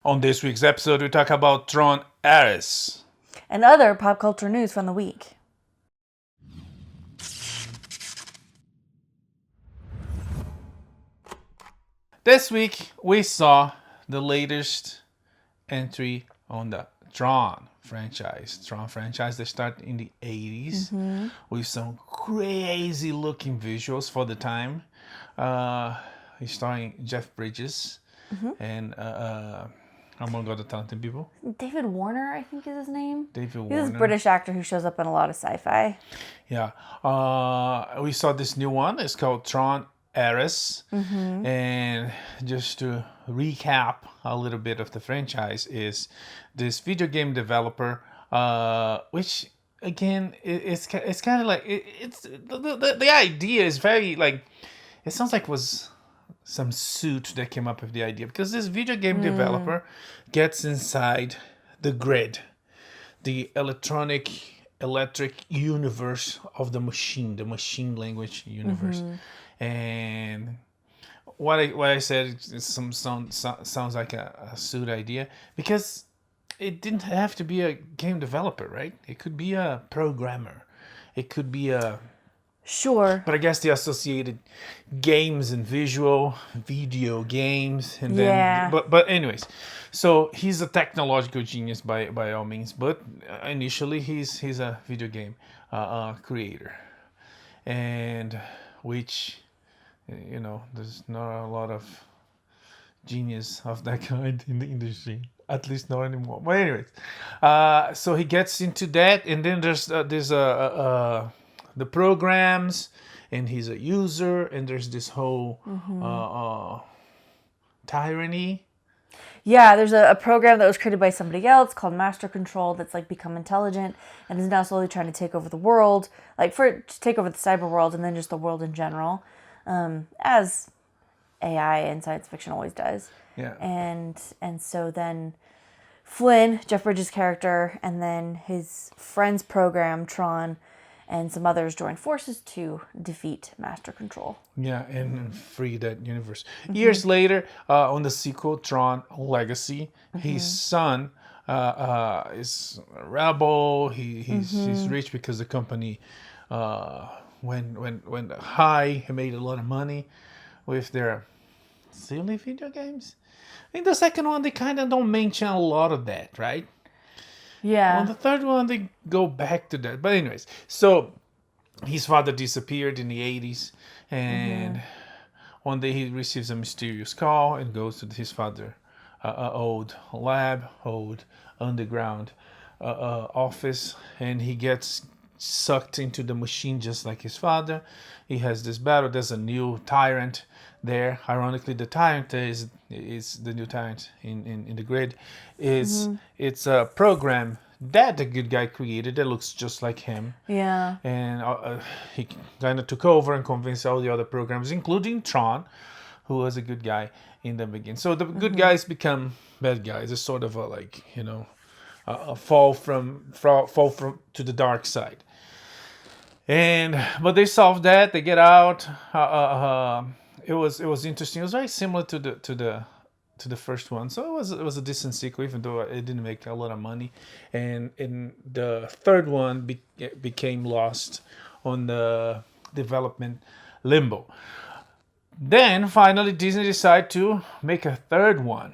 On this week's episode, we talk about Tron Ares. And other pop culture news from the week. This week, we saw the latest entry on the Tron franchise. Tron franchise that started in the 80s with some crazy looking visuals for the time. He's starring Jeff Bridges and among other talented people. David Warner, I think is his name. David He's Warner. this British actor who shows up in a lot of sci-fi. Yeah. We saw this new one. It's called Tron Ares. And just to recap a little bit of the franchise is this video game developer, which again, it's kind of like, the idea is very like, it sounds like it was some suit that came up with the idea, because this video game developer gets inside the grid, the electric universe of the machine language universe. And what I said is sounds like a suit idea, because it didn't have to be a game developer, right? It could be a programmer. It could be a... Sure. But I guess the associated games and video games, and then Yeah. but anyways, so he's a technological genius by all means, but initially he's a video game creator, and which, you know, there's not a lot of genius of that kind in the industry, at least not anymore. But anyways, so he gets into that, and then there's the programs, and he's a user, and there's this whole tyranny. Yeah, there's a program that was created by somebody else called Master Control that's like become intelligent and is now slowly trying to take over the world, like to take over the cyber world and then just the world in general, as AI and science fiction always does. Yeah. And so then Flynn, Jeff Bridges' character, and then his friend's program, Tron, and some others join forces to defeat Master Control. Yeah, and free that universe. Years later, on the sequel, Tron Legacy, his son is a rebel. He's rich because the company went high. He made a lot of money with their silly video games. In the second one, they kind of don't mention a lot of that, right? Yeah. On the third one, they go back to that. But anyways, so his father disappeared in the 80s, and one day he receives a mysterious call and goes to his father's old lab, old underground office, and he gets sucked into the machine just like his father. He has this battle. There's a new tyrant there. Ironically, the tyrant is the new tyrant in the grid. It's a program that the good guy created that looks just like him. Yeah. And he kind of took over and convinced all the other programs, including Tron, who was a good guy in the beginning. So the good guys become bad guys. It's sort of a, like, you know, a fall from to the dark side. But they solved that. They get out. It was interesting. It was very similar to the first one, so it was a decent sequel, even though it didn't make a lot of money. And the third one became lost on the development limbo. Then finally Disney decided to make a third one.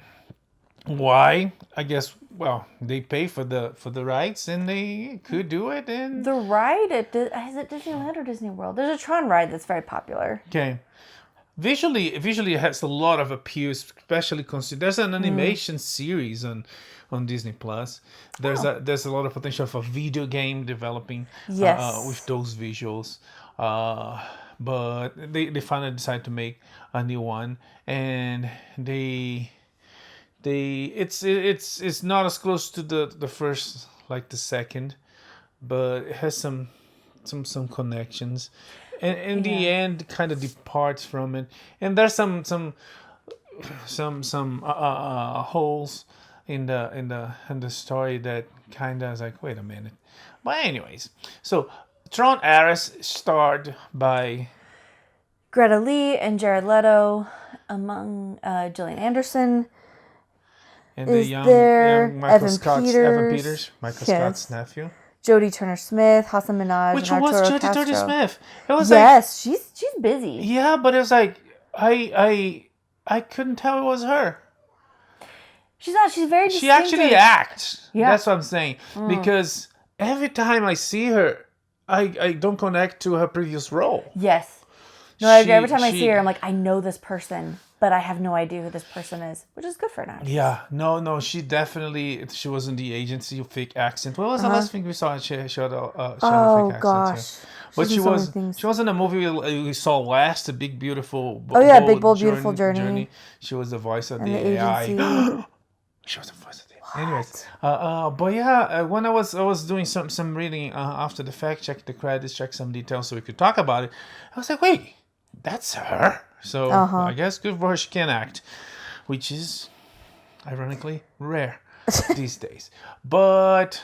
Why? I guess, well, they pay for the rights, and they could do it. And The ride is it Disneyland or Disney World? There's a Tron ride that's very popular. okay. Visually it has a lot of appeal, especially considering there's an animation series on Disney Plus. There's a lot of potential for video game developing with those visuals. But they finally decided to make a new one, and it's not as close to the first like the second, but it has some connections. And in the end, kind of departs from it, and there's some holes in the story that kind of is like, wait a minute. But anyways, so Tron Ares starred by Greta Lee and Jared Leto, among Gillian Anderson. And the is young there. Michael Evan Scott's Peters. Evan Peters, Michael Scott's nephew. Jodie Turner-Smith, Hassan Minaj, Which and one was Arturo Jodie Castro. Turner-Smith? It was Yes, she's busy. Yeah, but it was like I couldn't tell it was her. She's not. She's very She distinctive. actually acts. Yeah. That's what I'm saying. Because every time I see her, I don't connect to her previous role. Yes. No, every time I see her, I'm like, I know this person, but I have no idea who this person is, which is good for an actress. Yeah, no, she was in the agency of fake accent. What was the last thing we saw? She showed a fake accent. Gosh. But she was in a movie we saw last, A Big Beautiful Big Bold Beautiful Journey. She was the voice of And the the AI. agency. She was the voice of the AI. Anyways, but yeah, when I was doing some reading after the fact, check the credits, check some details so we could talk about it, I was like, wait, that's her. So I guess good for her, she can act, which is ironically rare these days. But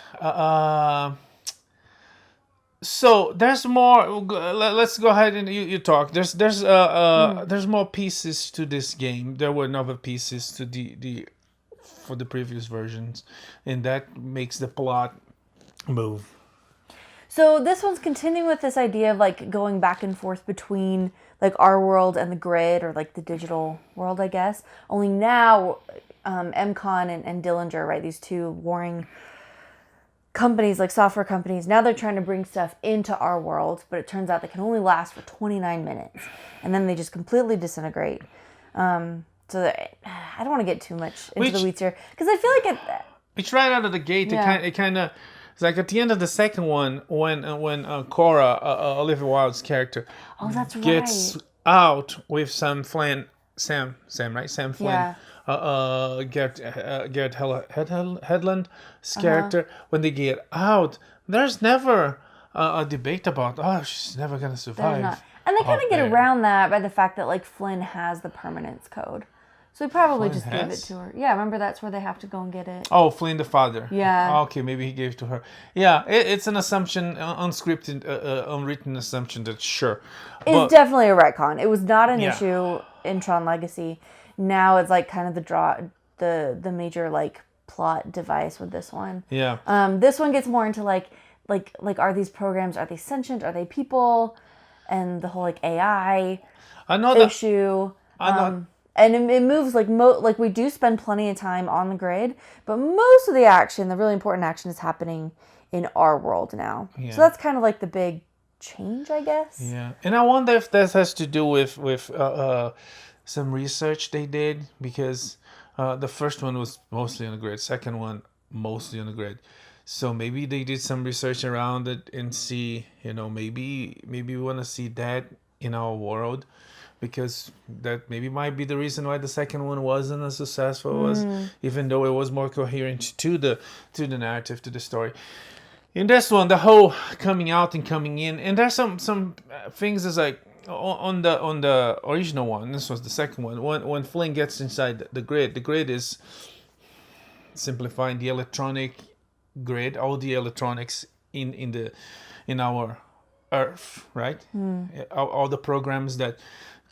so there's more. Let's go ahead and you talk. There's more pieces to this game. There were other pieces to for the previous versions, and that makes the plot move. So this one's continuing with this idea of like going back and forth between like our world and the grid, or like the digital world, I guess. Only now, MCon and Dillinger, right? These two warring companies, like software companies, now they're trying to bring stuff into our world, but it turns out they can only last for 29 minutes, and then they just completely disintegrate. So that, I don't want to get too much into the weeds here, because I feel like it's right out of the gate. It kind of. It's like at the end of the second one, when Cora, Olivia Wilde's character, gets out with Sam Flynn, Sam Flynn, Garrett Hedlund's character. When they get out, there's never a debate about she's never gonna survive. And they kind of get around that by the fact that like Flynn has the permanence code. So he probably just gave it to her. Yeah, remember that's where they have to go and get it. Oh, Flynn the father. Yeah. Okay, maybe he gave it to her. Yeah, it's an assumption, unscripted, unwritten assumption that sure. It's definitely a retcon. It was not an issue in Tron Legacy. Now it's like kind of the major like plot device with this one. Yeah. This one gets more into like are these programs, are they sentient, are they people, and the whole like AI issue. And it moves like like we do spend plenty of time on the grid, but most of the action, the really important action, is happening in our world now. Yeah. So that's kind of like the big change, I guess. Yeah, and I wonder if that has to do with some research they did, because the first one was mostly on the grid, second one mostly on the grid. So maybe they did some research around it and see, maybe we want to see that in our world. Because that maybe might be the reason why the second one wasn't as successful as, even though it was more coherent to the narrative, to the story. In this one, the whole coming out and coming in, and there's some things as like on the original one. This was the second one. When Flynn gets inside the grid is simplifying the electronic grid, all the electronics in our Earth, right? All the programs that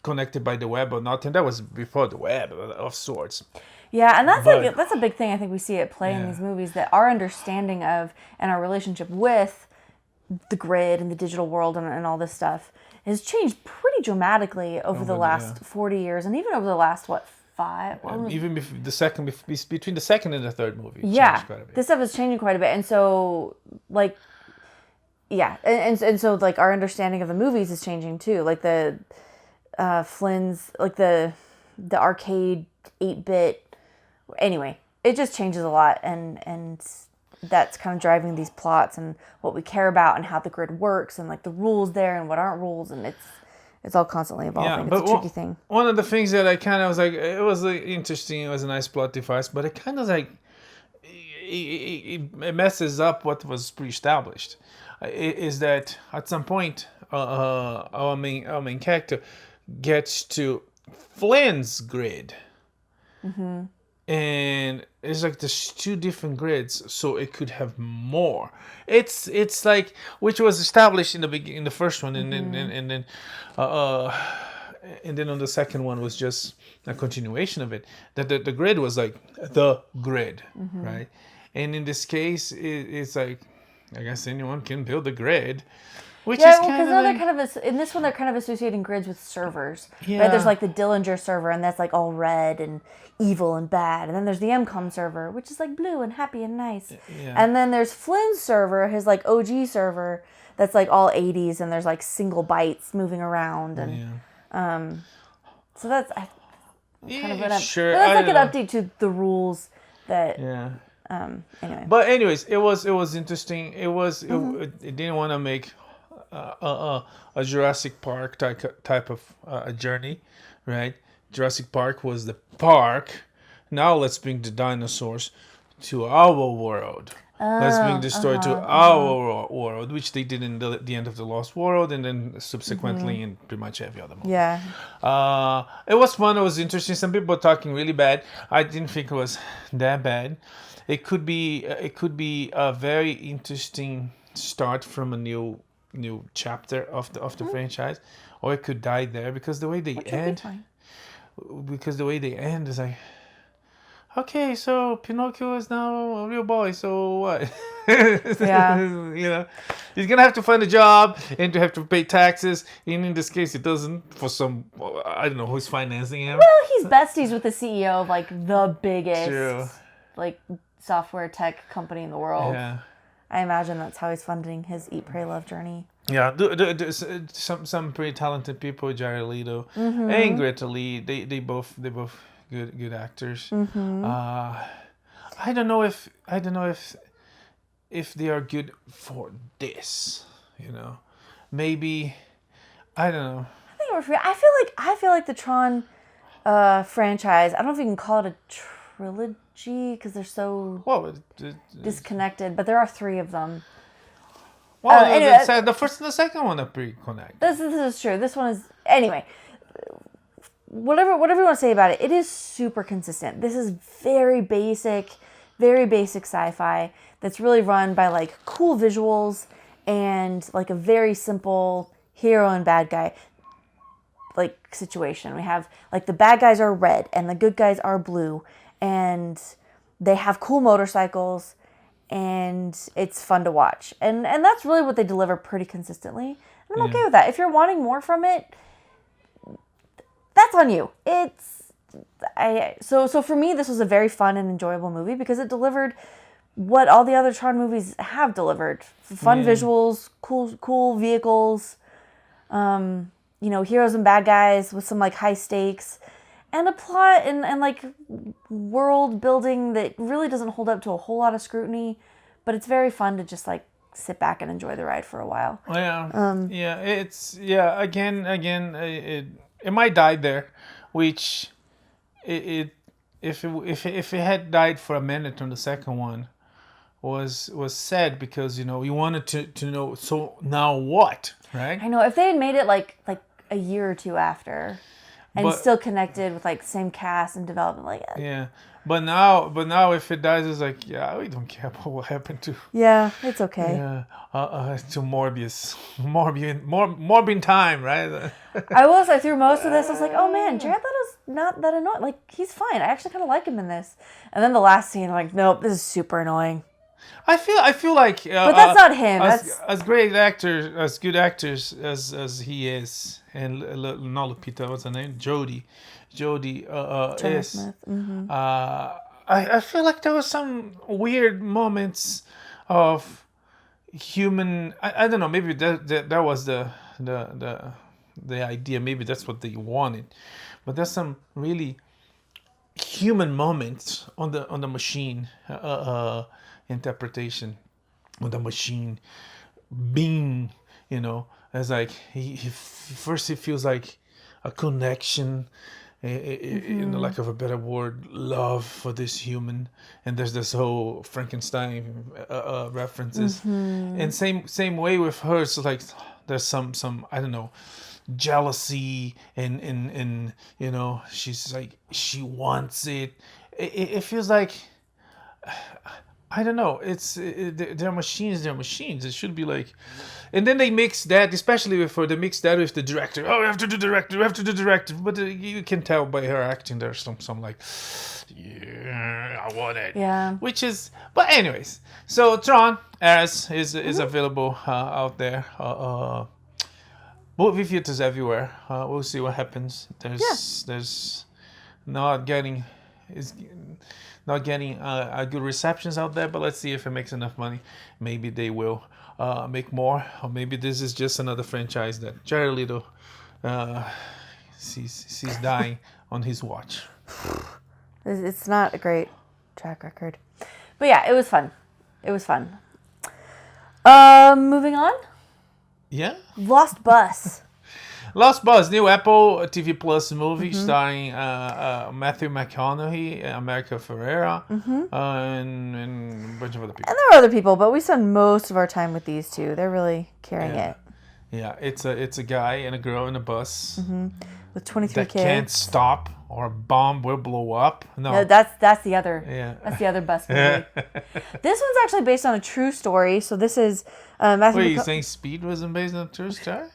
connected by the web or not, and that was before the web of sorts. Yeah, and that's a big thing I think we see at play in these movies, that our understanding of and our relationship with the grid and the digital world and all this stuff has changed pretty dramatically over the last 40 years, and even over the last 5. Even between the second and the third movie. Yeah, this stuff is changing quite a bit, and so like. Yeah, and so like our understanding of the movies is changing too. Like the Flynn's, like the arcade 8-bit. Anyway, it just changes a lot, and that's kind of driving these plots and what we care about and how the grid works and like the rules there and what aren't rules, and it's all constantly evolving. Yeah, it's a tricky thing. One of the things that I kind of was like, it was interesting. It was a nice plot device, but it kind of like it messes up what was pre-established. Is that at some point our main character gets to Flynn's grid, and it's like there's two different grids, so it could have more. It's like, which was established in the first one, and then and then on the second one was just a continuation of it. That the grid was like the grid, right? And in this case, it's like, I guess anyone can build a grid. Which is because kind of now like, they're kind of in this one they're kind of associating grids with servers. Yeah. Right? There's like the Dillinger server, and that's like all red and evil and bad, and then there's the MCOM server, which is like blue and happy and nice. Yeah. And then there's Flynn's server, his like OG server, that's like all 80s, and there's like single bytes moving around, and so that's kind of an sure. but that's like an know. update to the rules that Yeah. anyway. But anyways, it was interesting. It didn't want to make a Jurassic Park type of journey, right? Jurassic Park was the park. Now let's bring the dinosaurs to our world. Let's bring the story to our world, which they did in the end of the Lost World, and then subsequently in pretty much every other movie. Yeah. It was fun. It was interesting. Some people were talking really bad. I didn't think it was that bad. It could be a very interesting start from a new chapter of the franchise, or it could die there because the way they end. Because the way they end is like, okay, so Pinocchio is now a real boy, so what? Yeah. You know, he's gonna have to find a job and to have to pay taxes. And in this case, he doesn't, for some, I don't know who's financing him. Well, he's besties with the CEO of like the biggest True. like software tech company in the world. Yeah. I imagine that's how he's funding his Eat, Pray, Love journey. Yeah, some pretty talented people, Jared Leto and Greta Lee. They both good actors. I don't know if they are good for this. You know, maybe I don't know. I think we're free. I feel like the Tron franchise. I don't know if you can call it a trilogy because they're so disconnected. But there are 3 of them. Well, anyway, the first and the second one are pretty connected. This is true. This one is anyway. Whatever you want to say about it, it is super consistent. This is very basic sci-fi that's really run by like cool visuals and like a very simple hero and bad guy like situation. We have like the bad guys are red and the good guys are blue, and they have cool motorcycles, and it's fun to watch. And that's really what they deliver pretty consistently. And I'm okay with that. If you're wanting more from it, that's on you. So for me, this was a very fun and enjoyable movie because it delivered what all the other Tron movies have delivered. Fun visuals, cool vehicles, heroes and bad guys with some like high stakes, and a plot and like world building that really doesn't hold up to a whole lot of scrutiny, but it's very fun to just like sit back and enjoy the ride for a while. It might die there, which if it had died for a minute on the second one was sad because you wanted to know, so now what, right? I know if they had made it like a year or 2 after and still connected with like same cast and development, but now if it dies, it's like, we don't care about what happened to it's okay. To Morbin time, right? I will say through most of this I was like, oh man, Jared Leto's not that annoying, like he's fine. I actually kind of like him in this. And then the last scene, I'm like, nope, this is super annoying. I feel like but that's not him. As great actors, as good actors as he is, and not Lupita, what's her name? Jodie is. Smith. I feel like there was some weird moments of human. I don't know. Maybe that was the idea. Maybe that's what they wanted. But there's some really human moments on the machine interpretation, on the machine being. As like he first he feels like a connection. In the lack of a better word, love for this human, and there's this whole Frankenstein references, and same way with her. So like, there's some I don't know, jealousy, and she's like she wants it. It feels like I don't know. They're machines. They're machines. It should be like, and then they mix that, especially for they mix that with the director. Oh, we have to do director. We have to do director. But you can tell by her acting. There's some like, yeah, I want it. Yeah. Which is, but anyways. So Tron Ares is available out there. Movie theaters everywhere. We'll see what happens. There's not getting is not getting a good receptions out there, but let's see if it makes enough money. Maybe they will make more, or maybe this is just another franchise that Jared Leto sees dying on his watch. It's not a great track record. But yeah, it was fun. It was fun. Moving on. Yeah. Lost Bus. Lost Bus, new Apple TV Plus movie starring Matthew McConaughey, America Ferrera, and a bunch of other people. And there are other people, but we spend most of our time with these two. They're really carrying it. Yeah, it's a guy and a girl in a bus With 23 that kids. can't stop, or a bomb will blow up. No, that's the other. Yeah. That's the other bus movie. This one's actually based on a true story. So this is Matthew. Wait, you saying Speed wasn't based on a true story?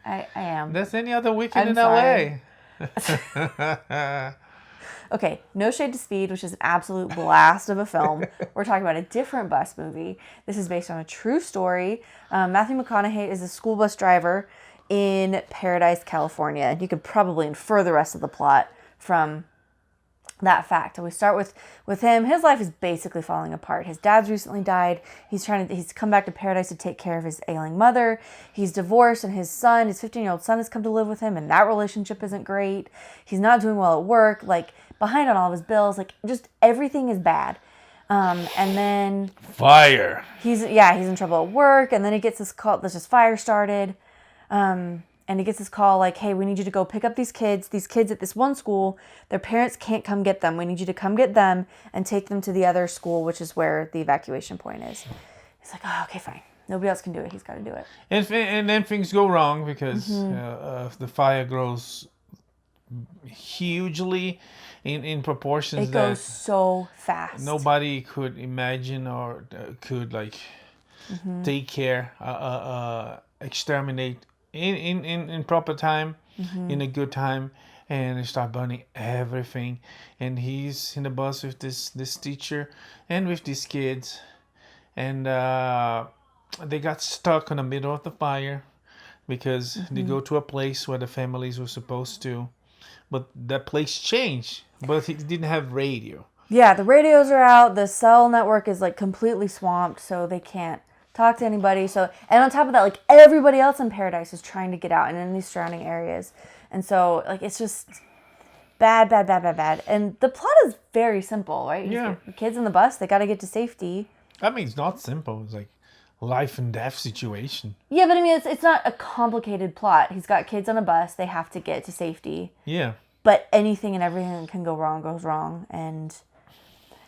I am. That's any other weekend in sorry. LA. Okay, no shade to Speed, which is an absolute blast of a film. We're talking about a different bus movie. This is based on a true story. Matthew McConaughey is a school bus driver in Paradise, California. And you could probably infer the rest of the plot from that fact. And we start with him. His life is basically falling apart. His dad's recently died. He's come back to Paradise to take care of his ailing mother. He's divorced, and his 15-year-old son has come to live with him, and that relationship isn't great. He's not doing well at work, like behind on all of his bills, like just everything is bad. And then Fire. He's in trouble at work, and then he gets this call. There's this fire started. And he gets this call like, hey, we need you to go pick up these kids at this one school. Their parents can't come get them. We need you to come get them and take them to the other school, which is where the evacuation point is. He's like, oh, okay, fine. Nobody else can do it. He's got to do it. And then things go wrong because the fire grows hugely in proportions it goes so fast. Nobody could imagine or could take care, exterminate in proper time, in a good time, and they start burning everything. And he's in the bus with this teacher and with these kids, and they got stuck in the middle of the fire because they go to a place where the families were supposed to, but that place changed, but he didn't have radio. Yeah, the radios are out. The cell network is like completely swamped, so they can't talk to anybody. So, and on top of that, like everybody else in Paradise is trying to get out and in these surrounding areas. And so like it's just bad. And the plot is very simple, right? Yeah. The kids in the bus, they got to get to safety. I mean, it's not simple. It's like life and death situation. Yeah, but I mean, it's not a complicated plot. He's got kids on a bus. They have to get to safety. Yeah. But anything and everything that can go wrong goes wrong. And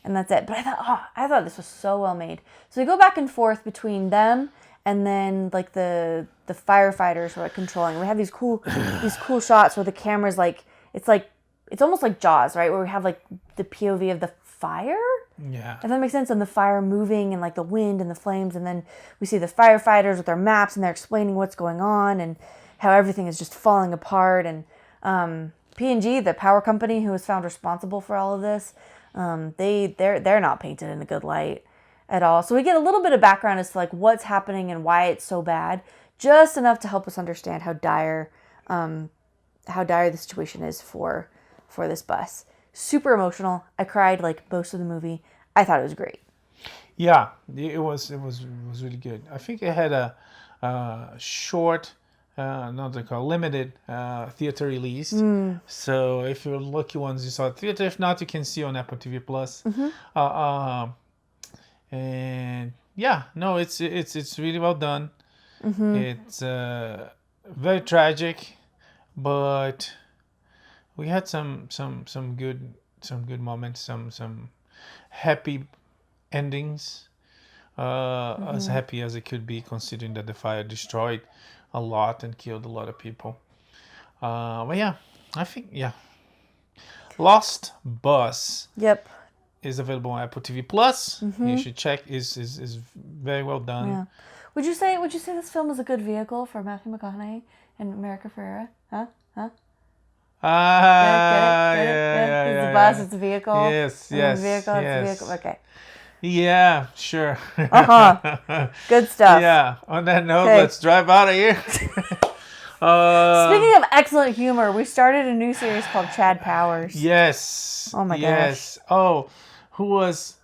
that's it. But I thought this was so well made. So they go back and forth between them and then like the firefighters who are like controlling. We have these cool shots where the camera's like it's almost like Jaws, right? Where we have like the POV of the fire. Yeah. If that makes sense, and the fire moving and like the wind and the flames, and then we see the firefighters with their maps and they're explaining what's going on and how everything is just falling apart. And P&G, the power company who was found responsible for all of this, they're not painted in a good light at all. So we get a little bit of background as to like what's happening and why it's so bad, just enough to help us understand how dire the situation is for this bus. Super emotional. I cried like most of the movie. I thought it was great. Yeah, it was really good. I think it had a short, limited theater release. So if you're lucky ones, you saw it theater. If not, you can see on Apple TV Plus. And yeah, no, it's really well done. It's very tragic, but we had some good moments, some happy endings. As happy as it could be, considering that the fire destroyed a lot and killed a lot of people. But yeah, I think Lost Bus. Yep. is available on Apple TV Plus. You should check. Is very well done. Yeah. Would you say this film is a good vehicle for Matthew McConaughey and America Ferrera? Huh? Get it? He's the bus. It's a vehicle. Yes. It's a vehicle. Okay. Yeah, sure. Good stuff. Yeah. On that note, let's drive out of here. Speaking of excellent humor, we started a new series called Chad Powers. Yes. Oh my gosh. Oh, who was?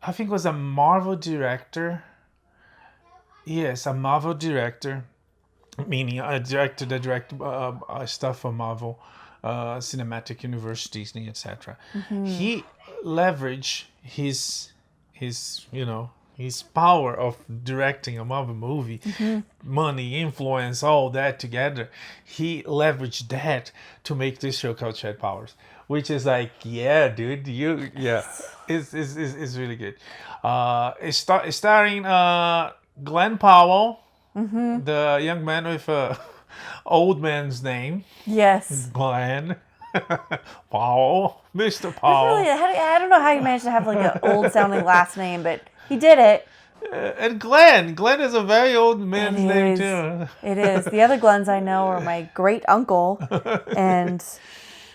I think it was a Marvel director. Yes, a Marvel director, meaning a director that directed stuff for Marvel, Cinematic Universe, Disney, etc. He leveraged his power of directing a Marvel movie, money, influence, all that together. He leveraged that to make this show called Chad Powers, which is like, yeah, dude, it's really good. It's starring Glen Powell, the young man with a old man's name. Yes. Glen Powell, Mr. Powell. Really, I don't know how you managed to have like an old sounding last name, but he did it. And Glen is a very old man's name too. It is. The other Glens I know are my great uncle, and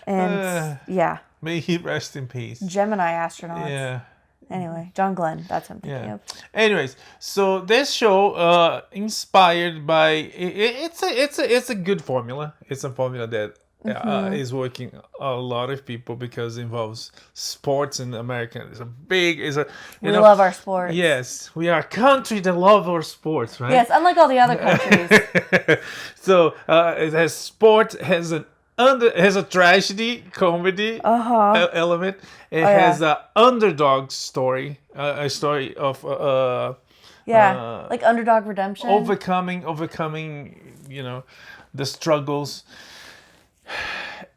yeah. May he rest in peace. Gemini astronauts. Yeah. Anyway, John Glenn. That's what I'm thinking of. Anyways, so this show, inspired by it's a good formula. It's a formula that is working a lot of people because it involves sports in America. We love our sports. Yes, we are a country that love our sports, right? Yes, unlike all the other countries. So it has sport, has a tragedy comedy element. It has an underdog story, a story of like underdog redemption, overcoming, the struggles.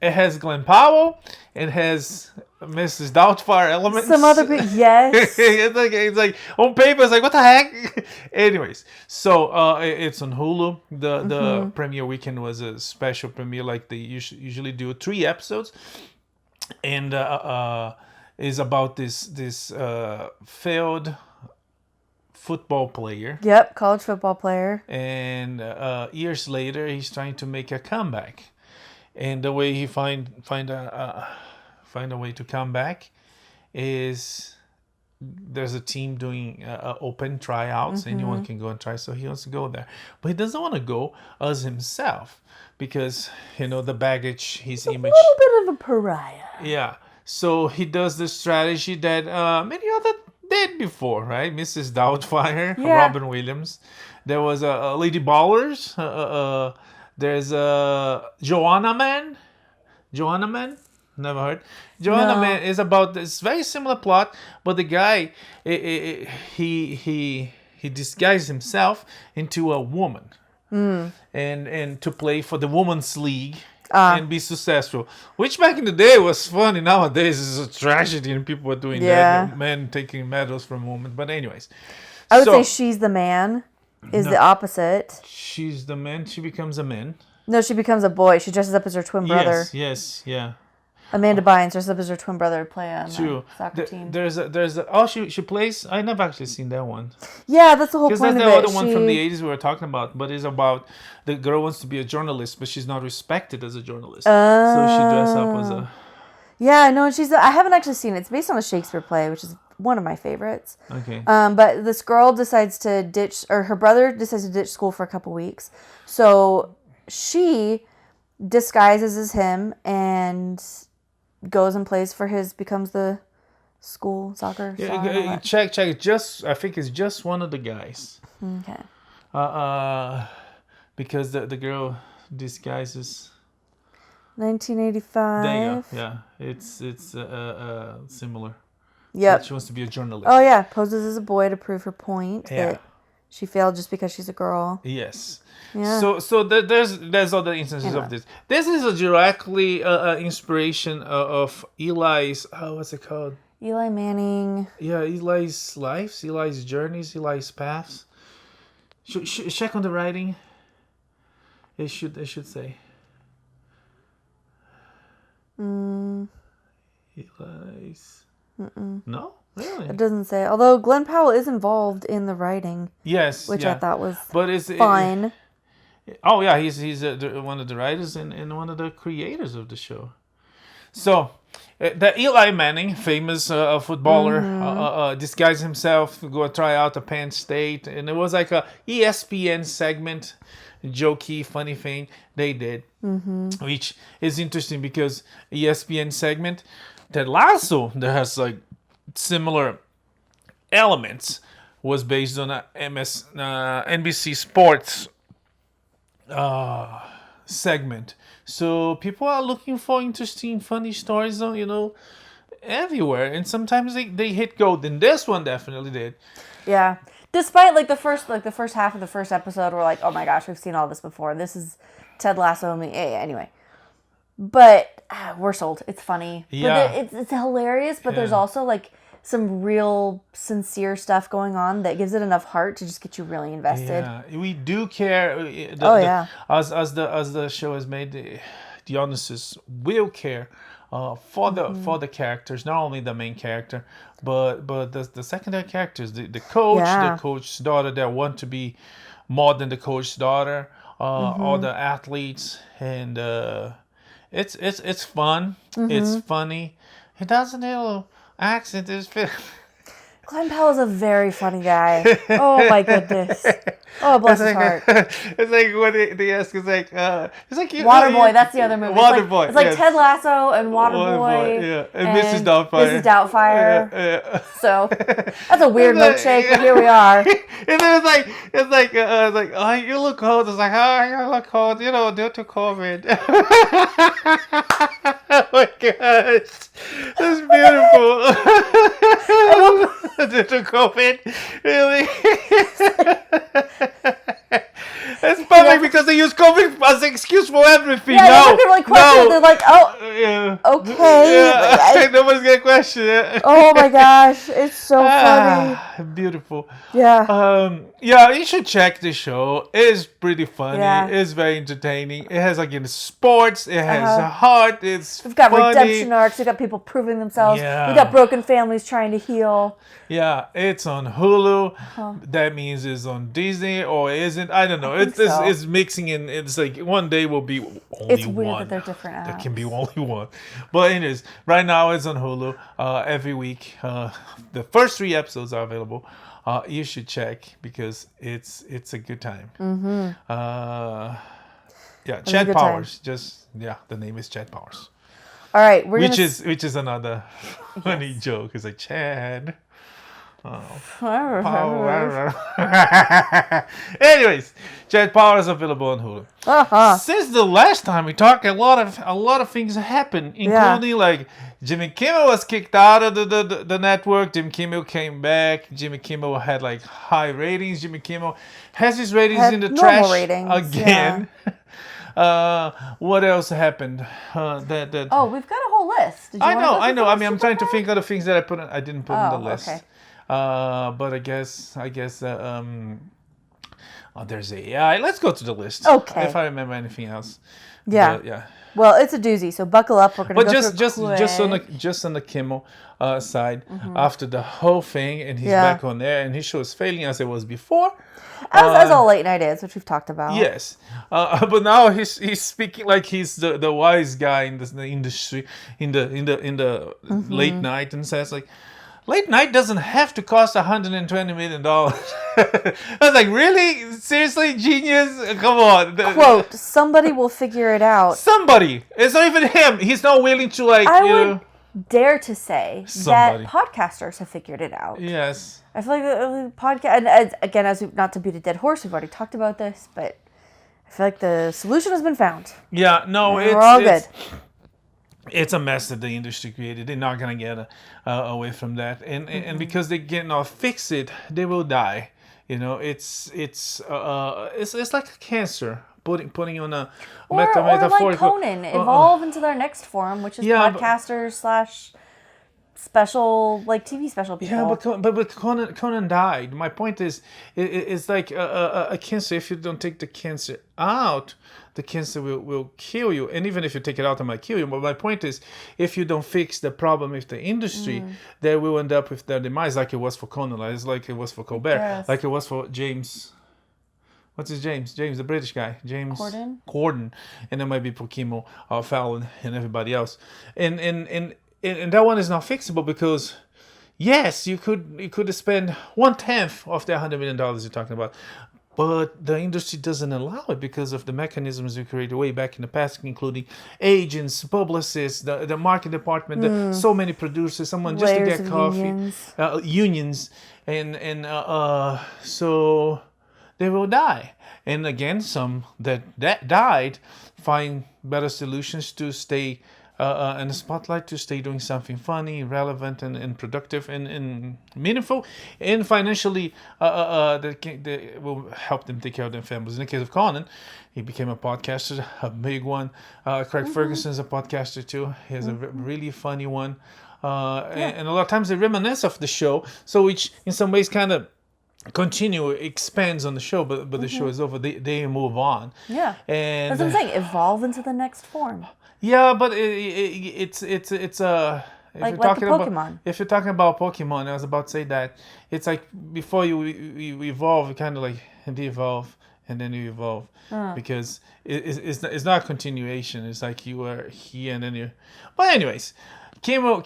It has Glen Powell. It has Mrs. Doubtfire elements. Some other people, yes. it's like on paper, it's like, what the heck? Anyways, so it's on Hulu. The premiere weekend was a special premiere, like they usually do 3 episodes, and is about this failed football player. Yep, college football player. And years later, he's trying to make a comeback. And the way he find a way to come back is there's a team doing open tryouts. Anyone can go and try, so he wants to go there, but he doesn't want to go as himself because the baggage, his image. A little bit of a pariah. Yeah, so he does the strategy that many other did before, right? Mrs. Doubtfire, Robin Williams. There was a Lady Ballers. There's Joanna Man. Never heard. Joanna Man is about this very similar plot, but the guy he disguised himself into a woman, and to play for the women's league and be successful. Which back in the day was funny. Nowadays is a tragedy, and people are doing that. Men taking medals from women. But anyways, I would say she's the man. The opposite. She's the man. She becomes a man. No, she becomes a boy. She dresses up as her twin brother. Yes, yeah. Amanda Bynes dresses up as her twin brother to play on the soccer team. She plays. I never actually seen that one. Yeah, that's the whole point of it. Because that's the other one from the 80s we were talking about. But it's about the girl wants to be a journalist, but she's not respected as a journalist. So she dresses up as a. Yeah, no, I haven't actually seen it. It's based on a Shakespeare play, which is one of my favorites. Okay. But this girl decides to ditch, or her brother decides to ditch school for a couple weeks. So she disguises as him and goes and plays for becomes the school soccer. Yeah, check. I think it's just one of the guys. Okay. Because the girl disguises. 1985. There you go. Yeah, it's similar. Yeah. She wants to be a journalist. Oh yeah, poses as a boy to prove her point that she failed just because she's a girl. Yes. Yeah. So there's other instances of this. This is a directly inspiration of Eli's. What's it called? Eli Manning. Yeah, Eli's lives, Eli's journeys, Eli's paths. Check on the writing. It should say. Eli's. No, really. It doesn't say. Although Glen Powell is involved in the writing. Yes, which I thought was fine. Oh yeah, he's one of the writers and one of the creators of the show. So, the Eli Manning, famous footballer, disguised himself to go try out at Penn State, and it was like a ESPN segment, jokey, funny thing they did, which is interesting because ESPN segment, Ted Lasso, that has like similar elements, was based on a NBC Sports segment. So people are looking for interesting, funny stories, everywhere. And sometimes they hit gold. And this one definitely did. Yeah. Despite the first half of the first episode, we're like, oh my gosh, we've seen all this before. This is Ted Lasso. Anyway. But we're sold. It's funny. Yeah. But it's hilarious. But there's also some real sincere stuff going on that gives it enough heart to just get you really invested. Yeah, we do care. As the show is made, the audiences will care for the characters, not only the main character, but the secondary characters, the coach, the coach's daughter that want to be more than the coach's daughter, all the athletes, and it's fun. It's funny. It doesn't have accent is Glen Powell's a very funny guy. Oh my goodness. Oh, bless his heart. It's like when they ask, it's like Waterboy. That's the other movie. Waterboy. It's like Ted Lasso and Waterboy. Yeah, and Mrs. Doubtfire. Yeah. So that's a weird milkshake, but here we are. And then it's like, oh, you look cold. It's like, oh, you look cold. Due to COVID. Oh my gosh, that's beautiful. Due to COVID, really. It's perfect because they use COVID as an excuse for everything. Yeah, no, really question. They're like, oh, okay. Yeah. Nobody's gonna question it. Oh my gosh, it's so funny. Beautiful. Yeah. You should check the show. It's pretty funny. Yeah. It's very entertaining. It has sports. It has a heart. We've got redemption arcs. We've got people proving themselves. Yeah. We've got broken families trying to heal. Yeah, it's on Hulu. That means it's on Disney or isn't. I don't know. It's mixing in. It's like one day will be only one. It's weird that they're different apps. There can be only one. But anyways, right now it's on Hulu. Every week, the first 3 episodes are available. You should check because it's a good time. Chad Powers. The name is Chad Powers. All right, which is another funny joke. It's like Chad. Anyways, Chad Powers is available on Hulu. Since the last time we talked, a lot of things happened, including like Jimmy Kimmel was kicked out of the network. Jimmy Kimmel came back. Jimmy Kimmel had high ratings. Jimmy Kimmel has his ratings in the trash again. Yeah. What else happened? We've got a whole list. I know. I mean, I'm trying to think of the things that I didn't put on the list. Okay. But I guess there's AI. Let's go to the list. Okay. If I remember anything else. Yeah. Yeah. Well, it's a doozy, so buckle up. We're gonna go just on the Kimmel side, after the whole thing, and he's back on there, and his show is failing as it was before. As all late night is, which we've talked about. Yes, but now he's speaking like he's the wise guy in the industry in the late night, and says like, late night doesn't have to cost $120 million. I was like, really? Seriously, genius? Come on. Quote, somebody will figure it out. Somebody. It's not even him. He's not willing to I would dare to say that podcasters have figured it out. Yes. I feel like the podcast, and again, not to beat a dead horse, we've already talked about this, but I feel like the solution has been found. Yeah, no, we're all good. It's a mess that the industry created. They're not gonna get away from that, and because they cannot fix it, they will die. It's like a cancer. Putting on a metaphorical. Or like Conan, evolve into their next form, which is podcasters / special, like TV special people. Yeah, but Conan died. My point is, it's like a cancer. If you don't take the cancer out, the cancer will kill you. And even if you take it out, it might kill you. But my point is, if you don't fix the problem with the industry, they will end up with their demise, like it was for Conan, like it was for Colbert, like it was for James. What's his James? James, the British guy. James Corden. And then might be for Kimmel, Powell, and everybody else. And that one is not fixable because, yes, you could spend 1/10 of the $100 million you're talking about, but the industry doesn't allow it because of the mechanisms we created way back in the past, including agents, publicists, the market department, so many producers, someone just Layers to get coffee, unions, and so they will die. And again, some that died find better solutions to stay in the spotlight, to stay doing something funny, relevant, and productive, and meaningful, and financially that will help them take care of their families. In the case of Conan, he became a podcaster, a big one. Craig Ferguson's a podcaster too. He has a really funny one. And a lot of times they reminisce of the show, so which in some ways kind of expands on the show, but the show is over. They move on. Yeah, and that's what I'm saying. Evolve into the next form. Yeah, but it's if like you're talking Pokemon. about, if you're talking about Pokemon, I was about to say that it's like before you evolve, you kind of like de-evolve and then you evolve because it's not a continuation. It's like you are here and then you. But anyways, Kimmel.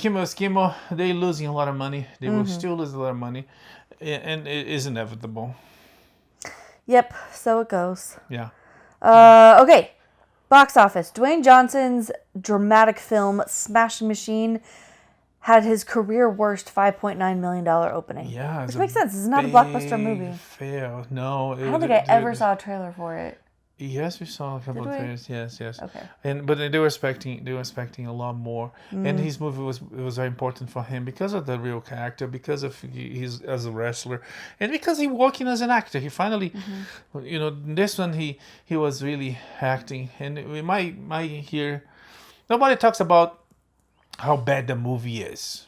They're losing a lot of money. They will still lose a lot of money, and it is inevitable. Yep, so it goes. Yeah. Okay. Box office. Dwayne Johnson's dramatic film Smashing Machine had his career worst $5.9 million opening. Yeah, which makes sense. It's not a blockbuster movie. Fail. No. I don't think I ever saw a trailer for it. Yes, we saw a couple of trailers. Yes. Okay. But they were expecting a lot more. And his movie was very important for him because of the real character, because of his as a wrestler, and because he working as an actor. He finally, this one he was really acting. And we might hear nobody talks about how bad the movie is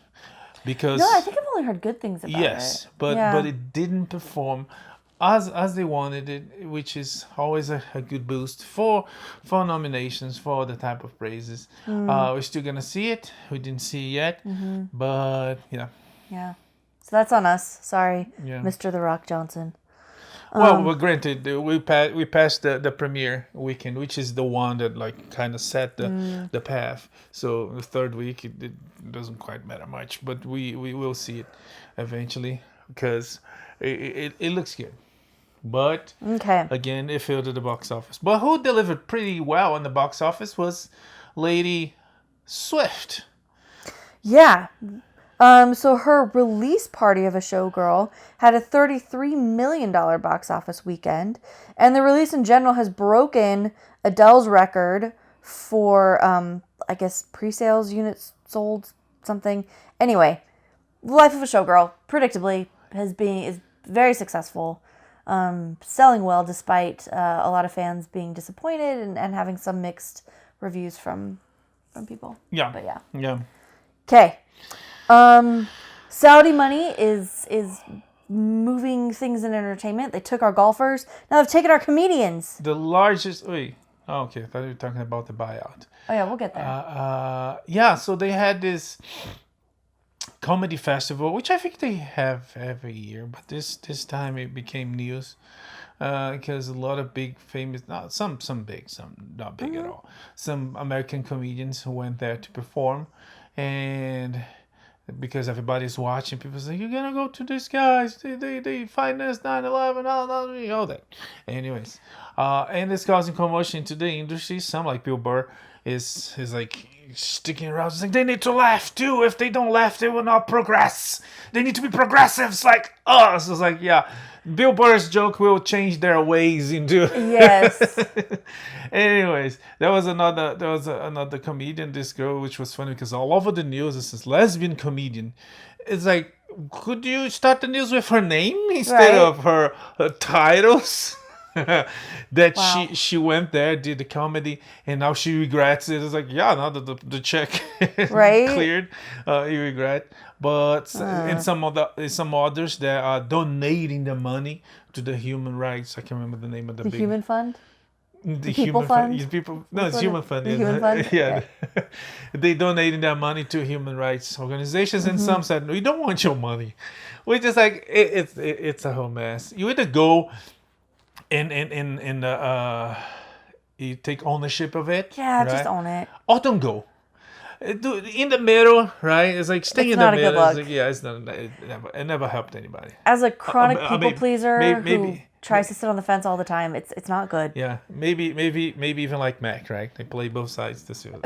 because no, I think I've only heard good things about it. Yes, but it didn't perform as they wanted it, which is always a good boost for nominations, for the type of praises. We're still gonna see it. We didn't see it yet, but yeah. Yeah, so that's on us. Sorry, Mr. The Rock Johnson. Well, granted, we passed the premiere weekend, which is the one that like kind of set the path. So the third week, it doesn't quite matter much, but we will see it eventually because it looks good. But again, it failed at the box office. But who delivered pretty well in the box office was Lady Swift. Yeah. So her release party of a showgirl had a $33 million box office weekend. And the release in general has broken Adele's record for, I guess, pre-sales units sold, something. Anyway, Life of a Showgirl, predictably, is very successful. Selling well despite a lot of fans being disappointed and having some mixed reviews from people. Yeah. But yeah. Yeah. Okay. Saudi money is moving things in entertainment. They took our golfers. Now they've taken our comedians. The largest... Wait. Oh, okay. I thought you were talking about the buyout. Oh, yeah. We'll get there. Yeah. So they had this comedy festival, which I think they have every year, but this time it became news because a lot of big famous, some big, some not big at all, some American comedians who went there to perform, and because everybody's watching, people say you're gonna go to these guys, they financed 9/11, all that. Anyways, and it's causing commotion to the industry. Some like Bill Burr is like sticking around saying they need to laugh too. If they don't laugh, they will not progress. They need to be progressives like us. It's like, yeah, Bill Burr's joke will change their ways into yes. Anyways, there was another comedian, this girl, which was funny because all over the news it says lesbian comedian. It's like, could you start the news with her name instead of her titles? that Wow. she went there, did the comedy, and now she regrets it. It's like, yeah, now that the check is Right? cleared, you regret. But and some others that are donating the money to the human rights. I can't remember the name of the The big Human Fund? the People human fund? fund. People, no, it's what human it- fund. the Yeah, human fund? yeah. They donating their money to human rights organizations, and some said, "We don't want your money." Which is like it's a whole mess. You either go and you take ownership of it, Yeah, right? just own it. Or don't go. In the middle, right? It's like staying It's in not the a good middle. It's look. like, yeah, it's not. It never helped anybody. As a chronic I people mean, pleaser who maybe- tries to sit on the fence all the time, it's not good. Yeah, maybe even like Mac, right? They play both sides to see what.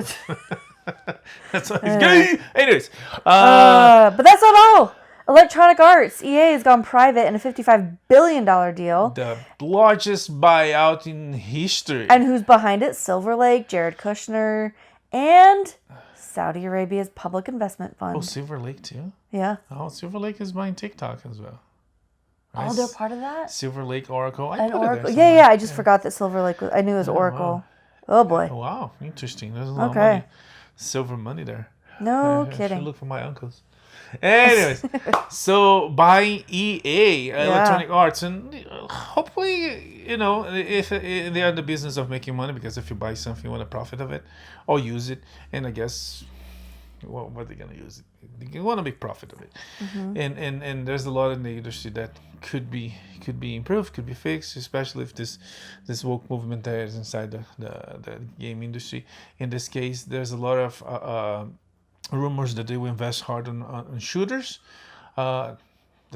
That's why he's gay. Anyways, But that's not all. Electronic Arts, EA, has gone private in a $55 billion deal. the largest buyout in history. And who's behind it? Silver Lake, Jared Kushner, and Saudi Arabia's Public Investment Fund. Oh, Silver Lake too. Yeah. Oh, Silver Lake is buying TikTok as well. Oh, they're part of that? Silver Lake Oracle. I And put it there Oracle. somewhere. Yeah, I just forgot that Silver Lake was, I knew it was Oracle. Oh, boy. Wow, interesting. There's a lot of Okay. money. Silver money there. No I should kidding. look for my uncles. Anyways, so buying EA, Electronic Arts, and hopefully, if they're in the business of making money, because if you buy something, you want a profit of it, or use it, and I guess, what are they gonna use it? You want to make profit of it, and there's a lot in the industry that could be improved, could be fixed, especially if this woke movement there is inside the game industry. In this case, there's a lot of rumors that they will invest hard on shooters. That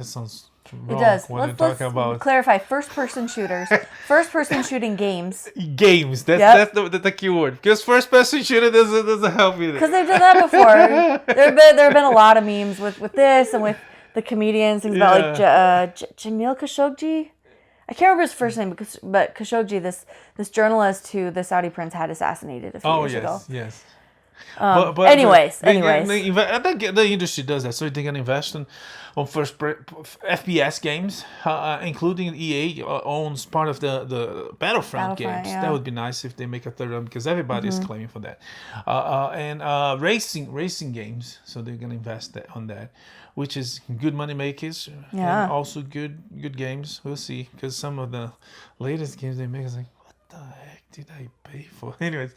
sounds It wrong does. when Let's you're talking about clarify. First-person shooters. First-person shooting games. games. Yep. That's the key word. Because first-person shooter doesn't help you. Because they've done that before. there have been a lot of memes with this and with the comedians. Things about like Jamil Khashoggi. I can't remember his first name, but Khashoggi, this journalist who the Saudi prince had assassinated a few years ago. Yes. Anyways. I think the industry does that, so they can invest on first FPS games, including EA owns part of the Battlefront games. yeah. That would be nice if they make a third one, because everybody is claiming for that. And racing games, so they're gonna invest on that, which is good money makers. Yeah. And also good games. We'll see, because some of the latest games they make is like, what the heck did I pay for? Anyways.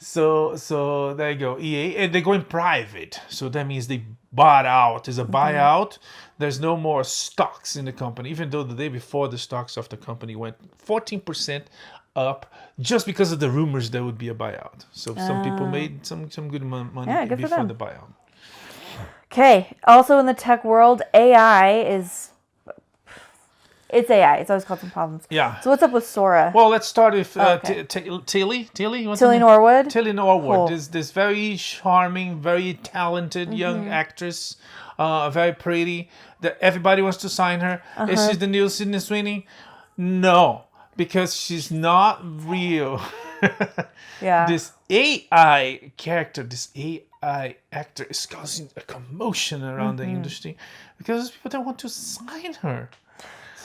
So there you go, EA, and they're going private. So that means they bought out. There's a buyout. There's no more stocks in the company, even though the day before the stocks of the company went 14% up, just because of the rumors there would be a buyout. So some people made some good money Yeah, good for before them. the buyout. Okay. Also in the tech world, AI is... It's AI. It's always causing problems. Yeah. So what's up with SORA? Well, let's start with Okay. Tilly. What's her Tilly name? Norwood? Tilly Norwood. Cool. This very charming, very talented young actress, very pretty. That everybody wants to sign her. Is she the new Sydney Sweeney? No, because she's not real. Yeah. This AI character, this AI actor, is causing a commotion around the industry because there's people that want to sign her.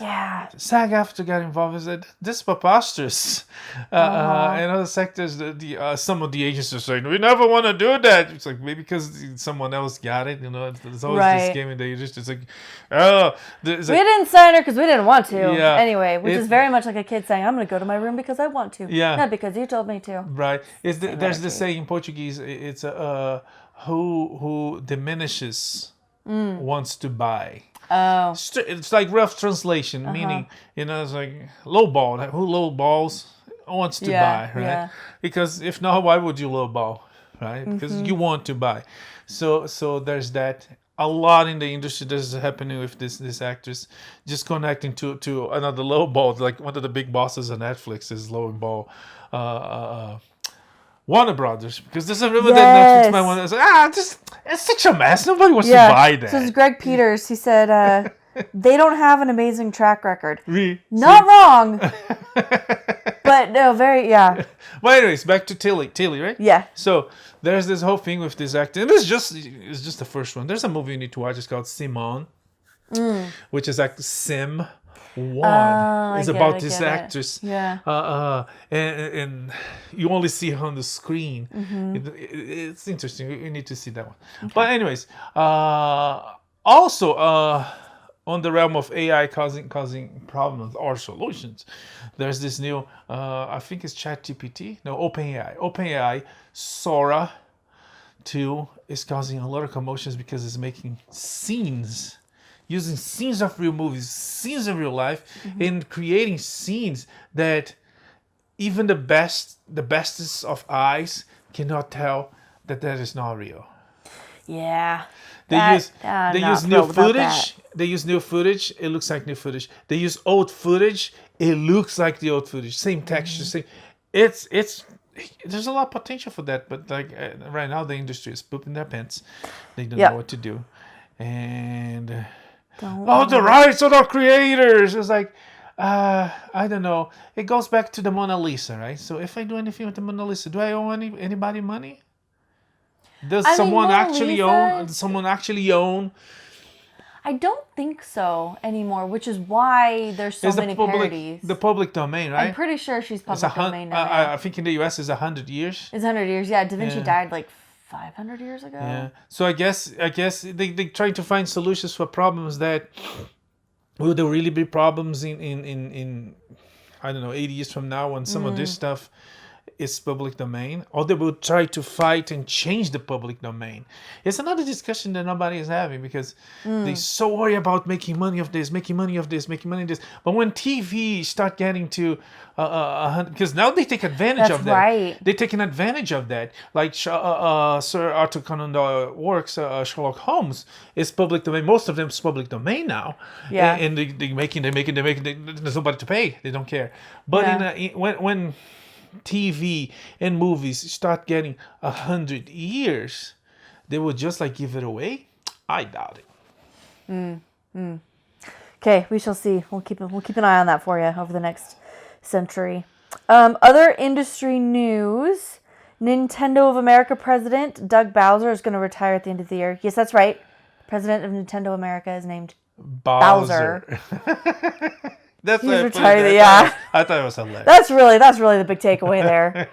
Yeah. SAG-AFTRA got involved and said, this is preposterous. And other sectors, some of the agents are saying, we never want to do that. It's like, maybe because someone else got it, there's always this Right. game in the industry. It's like, oh. It's We like, didn't sign her because we didn't want to. Yeah. Anyway, which It- is very much like a kid saying, I'm going to go to my room because I want to. Yeah. Not because you told me to. right. There's the attitude. saying in Portuguese, it's who diminishes wants to buy. Oh. It's like rough translation, meaning, it's like lowball. Who lowballs wants to Yeah, buy, right? yeah. Because if not, why would you lowball, right? Because you want to buy. So there's that. A lot in the industry that's happening with this actress, just connecting to another lowball. Like one of the big bosses of Netflix is lowball. Warner Brothers, because there's a rumor that Netflix might want to say, it's such a mess. Nobody wants to buy that. So it's Greg Peters. He said, they don't have an amazing track record. Not Not wrong. But no, yeah. Well, anyways, back to Tilly, right? Yeah. So there's this whole thing with this actor, and it's just the first one. There's a movie you need to watch. It's called Simone, which is like Sim. one is about this get it. actress. Yeah. And you only see her on the screen. Mm-hmm. It's interesting. You need to see that one. Okay. But anyways, also on the realm of AI causing problems or solutions, there's this new I think it's ChatGPT. No, OpenAI SORA 2 is causing a lot of commotions because it's making scenes, using scenes of real movies, scenes of real life, and creating scenes that even the bestest of eyes cannot tell that is not real. Yeah. They use new footage. They use new footage. It looks like new footage. They use old footage. It looks like the old footage. Same texture. Same. It's there's a lot of potential for that, but like right now the industry is pooping their pants. They don't know what to do, and the rights of the creators. It's like I don't know. It goes back to the Mona Lisa, right? So if I do anything with the Mona Lisa, do I owe anybody money? Does someone actually own? I don't think so anymore, which is why there's so many parodies. The public domain, right? I'm pretty sure she's public domain now. I think in the US it's 100 years. It's 100 years, yeah. Da Vinci died like 500 years ago. Yeah. So I guess they trying to find solutions for problems that will there really be problems in I don't know 80 years from now when some of this stuff is public domain, or they will try to fight and change the public domain. It's another discussion that nobody is having because they're so worried about making money of this. But when TV start getting to, because now they take advantage of that. Right. They're taking advantage of that. Like Sir Arthur Conan Doyle works, Sherlock Holmes is public domain. Most of them is public domain now. Yeah. And they're making. There's nobody to pay. They don't care. But when TV and movies start getting 100 years, they will just like give it away. I doubt it. Okay, we shall see. We'll keep an eye on that for you over the next century. Other industry news: Nintendo of America president Doug Bowser is going to retire at the end of the year. Yes, that's right. President of Nintendo America is named Bowser. He's retired. Yeah, I thought it was hilarious. That's really the big takeaway there.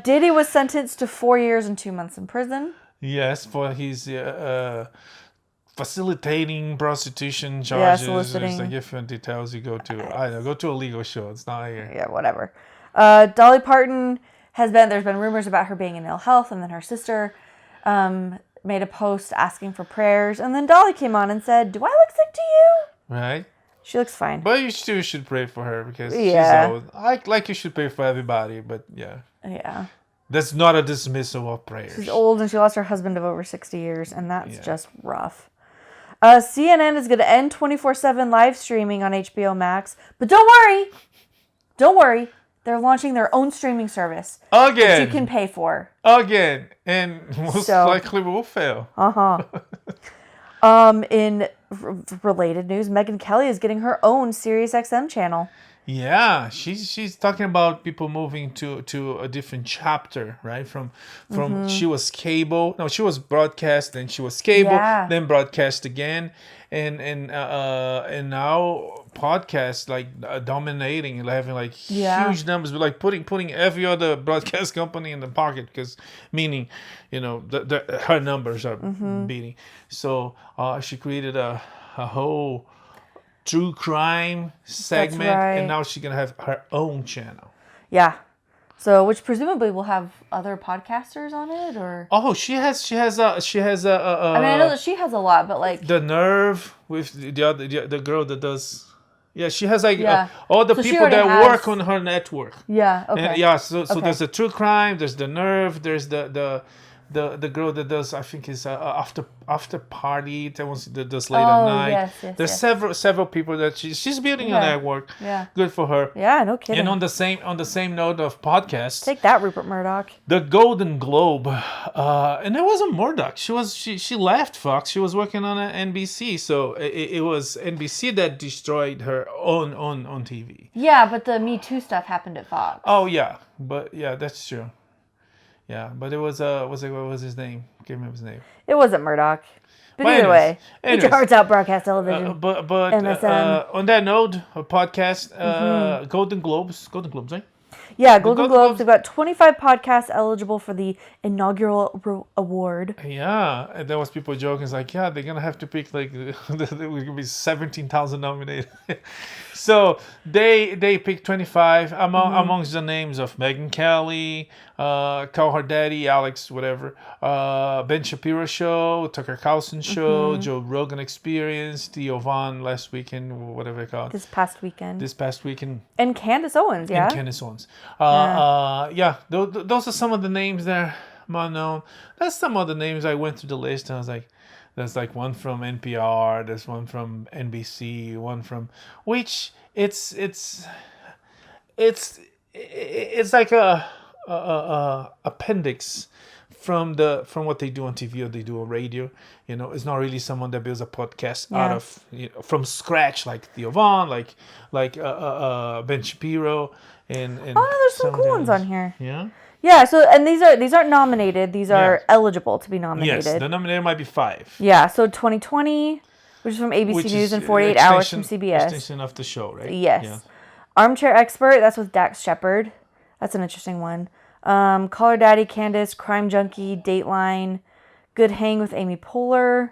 Diddy was sentenced to 4 years and 2 months in prison. Yes, for his facilitating prostitution charges. Yeah, soliciting. Like if you want details, you go to a legal show. It's not here. Yeah, whatever. Dolly Parton there's been rumors about her being in ill health, and then her sister made a post asking for prayers, and then Dolly came on and said, "Do I look sick to you?" Right. She looks fine. But you still should pray for her because she's old. Like you should pray for everybody, but yeah. Yeah. That's not a dismissal of prayers. She's old and she lost her husband of over 60 years, and that's just rough. CNN is going to end 24/7 live streaming on HBO Max, but don't worry. They're launching their own streaming service. Again. That you can pay for. Again. And most likely will fail. In related news, Megyn Kelly is getting her own SiriusXM channel. Yeah, she's talking about people moving to a different chapter, right? From she was cable. No, she was broadcast, then she was cable, then broadcast again, and now podcast like dominating and having like huge numbers, but like putting every other broadcast company in the pocket because meaning, her numbers are beating. So she created a whole true crime segment, and now she's gonna have her own channel. Yeah. So, which presumably will have other podcasters on it, or she has a. I mean, I know that she has a lot, but like the Nerve with the girl that does. Yeah, she has like all the people that work on her network. Yeah. Okay. So there's the true crime. There's the Nerve. There's the girl that does, I think is after party that does late at night. Yes, there's several people that she's building a network. Yeah. Good for her. Yeah, no kidding. And on the same note of podcasts. Take that, Rupert Murdoch. The Golden Globe, and it wasn't Murdoch. She left Fox. She was working on NBC, so it was NBC that destroyed her on TV. Yeah, but the Me Too stuff happened at Fox. Oh yeah, but yeah, that's true. Yeah, but it was what was his name? Give me his name. It wasn't Murdoch. But either way, get anyways, your hearts out, broadcast television. but MSN. on that note, a podcast, Golden Globes, right? Yeah, Golden Globes. They've got 25 podcasts eligible for the inaugural award. Yeah, and there was people joking. It's like, yeah, they're gonna have to pick like we're gonna be 17,000 nominated. So they picked 25 amongst the names of Megyn Kelly, Call Her Daddy, Alex, whatever, Ben Shapiro Show, Tucker Carlson Show, Joe Rogan Experience, Theo Von last weekend, whatever they call it. This past weekend. And Candace Owens, yeah. And Candace Owens. Those are some of the names that are known. That's some of the names I went through the list and I was like, there's like one from NPR, there's one from NBC, one from which it's like a appendix from what they do on TV or they do on radio. You know, it's not really someone that builds a podcast out of from scratch like Theo Von, like Ben Shapiro and there's some cool ones on here. Yeah. Yeah, so and these aren't nominated. These are eligible to be nominated. Yes, the nominated might be 5. Yeah, so 2020, which is from ABC News and 48 Hours from CBS. Extension of the show, right? Yes. Yeah. Armchair Expert, that's with Dax Shepard. That's an interesting one. Call Her Daddy, Candace, Crime Junkie, Dateline, Good Hang with Amy Poehler.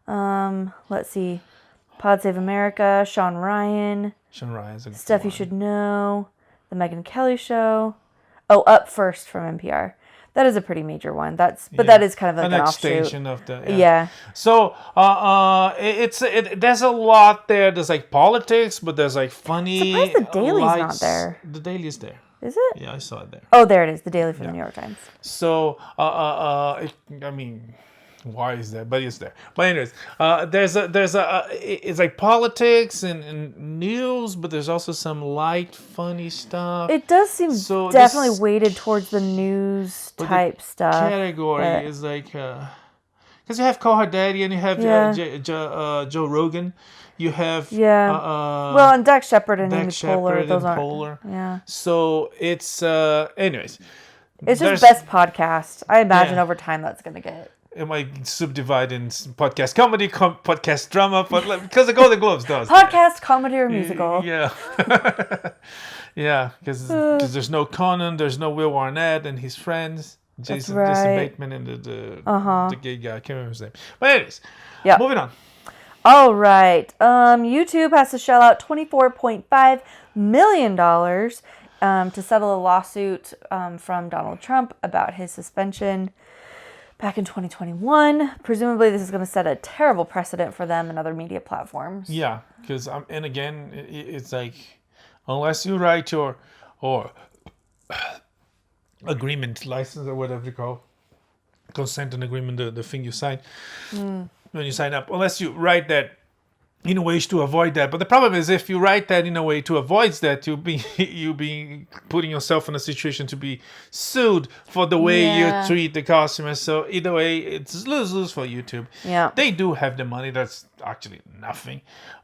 Let's see. Pod Save America, Sean Ryan's a good Stuff You Should Know, The Megyn Kelly Show. Oh, Up First from NPR. That is a pretty major one. That is kind of like an extension offshoot. of the So there's a lot there. There's like politics, but there's like funny. Surprised the Daily's not there. The Daily is there. Is it? Yeah, I saw it there. Oh, there it is. The Daily from the New York Times. So I mean, why is that? But it's there. But anyways, it's like politics and news, but there's also some light, funny stuff. It does seem definitely weighted towards the news type stuff. Category is like because you have Call Her Daddy and you have Joe Rogan. You have well, and Dax Shepard and Amy Poehler. Those aren't. Yeah. So it's anyways. It's just best podcast. I imagine over time that's gonna get. It might subdivide in podcast comedy, podcast drama, but because the Golden Globes does. Podcast, comedy, or musical. Yeah. Yeah, because there's no Conan, there's no Will Arnett and his friends. Jason Bateman and the gay guy. I can't remember his name. But anyways, moving on. All right. YouTube has to shell out $24.5 million to settle a lawsuit from Donald Trump about his suspension back in 2021. Presumably, this is going to set a terrible precedent for them and other media platforms. Yeah, because and again, it's like unless you write your agreement, license, or whatever you call consent and agreement, the thing you sign when you sign up, unless you write that in ways to avoid that. But the problem is if you write that in a way to avoid that, you'll be putting yourself in a situation to be sued for the way you treat the customers. So either way, it's lose-lose for YouTube. Yeah. They do have the money. That's actually nothing.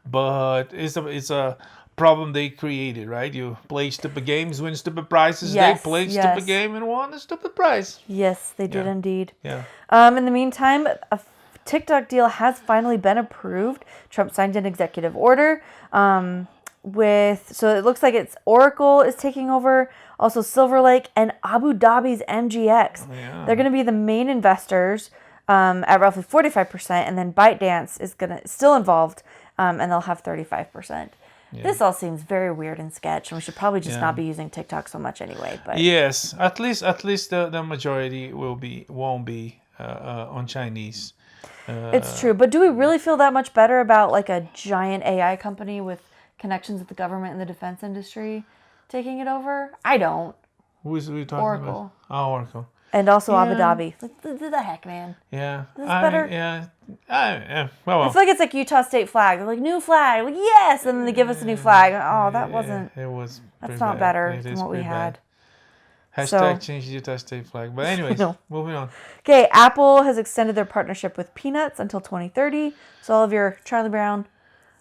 But it's a problem they created, right? You play stupid games, win stupid prizes. They played stupid game and won a stupid prize. Yes, they did indeed. Yeah. In the meantime, a TikTok deal has finally been approved. Trump signed an executive order so it looks like it's Oracle is taking over, also Silver Lake and Abu Dhabi's MGX. They're going to be the main investors at roughly 45%, and then ByteDance is still involved, and they'll have 35%. Yeah. This all seems very weird and sketch, and we should probably just not be using TikTok so much anyway. But yes, at least the majority won't be on Chinese. It's true, but do we really feel that much better about like a giant AI company with connections with the government and the defense industry taking it over? I don't. Who are you talking Oracle. about? Oh, Oracle. And also Abu Dhabi. What the heck, man? Yeah. This is better. Well. I feel like it's like Utah State flag. They're like, new flag. Like, yes! And then they give us a new flag. Oh, that wasn't... It was That's not better than what we had. Hashtag change Utah State flag. But anyways, moving on. Okay, Apple has extended their partnership with Peanuts until 2030. So all of your Charlie Brown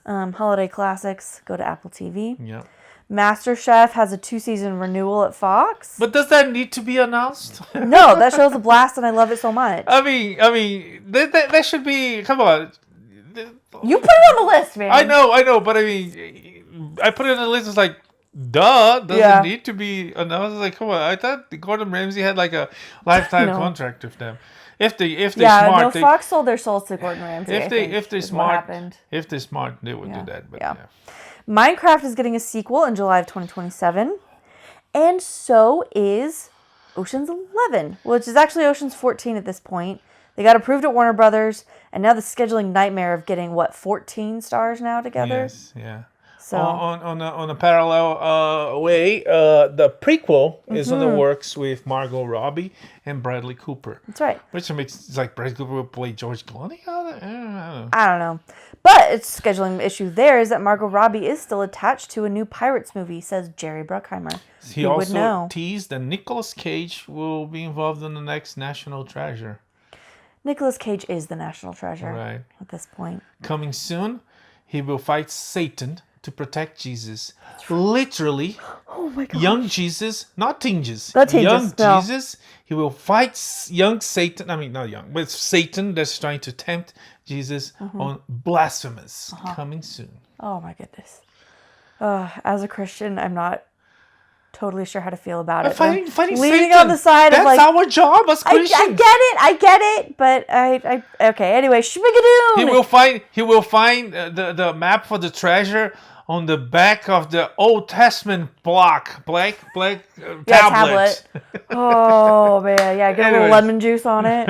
Holiday classics go to Apple TV. Yeah. MasterChef has a 2-season renewal at Fox. But does that need to be announced? No, that show's a blast, and I love it so much. I mean, that should be. Come on. You put it on the list, man. I know, but I mean, I put it on the list. It's like, duh, doesn't need to be announced. Like, come on. I thought Gordon Ramsay had like a lifetime contract with them. If they're smart, Fox sold their souls to Gordon Ramsay. If they're smart, they would do that. But yeah. Minecraft is getting a sequel in July of 2027, and so is Ocean's 11, which is actually Ocean's 14 at this point. They got approved at Warner Brothers, and now the scheduling nightmare of getting 14 stars now together. Yes, yeah. So on a parallel way, the prequel is in the works with Margot Robbie and Bradley Cooper. That's right. Which makes it's like Bradley Cooper will play George Clooney. I don't know. But its scheduling issue there is that Margot Robbie is still attached to a new Pirates movie, says Jerry Bruckheimer. He also teased that Nicolas Cage will be involved in the next National Treasure. Nicolas Cage is the National Treasure at this point. Coming soon, he will fight Satan to protect Jesus. Literally, oh my God. Young Jesus, not Teen Jesus. Jesus. He will fight young Satan. I mean, not young, but it's Satan that's trying to tempt Jesus on blasphemous. Coming soon. Oh my goodness. As a Christian, I'm not totally sure how to feel about it. Fighting leaning Satan. On the side that's of like our job as Christians. I get it, but I okay. Anyway, Shmigadoon. He will find the map for the treasure on the back of the Old Testament black tablet. Oh man, yeah, get a little lemon juice on it.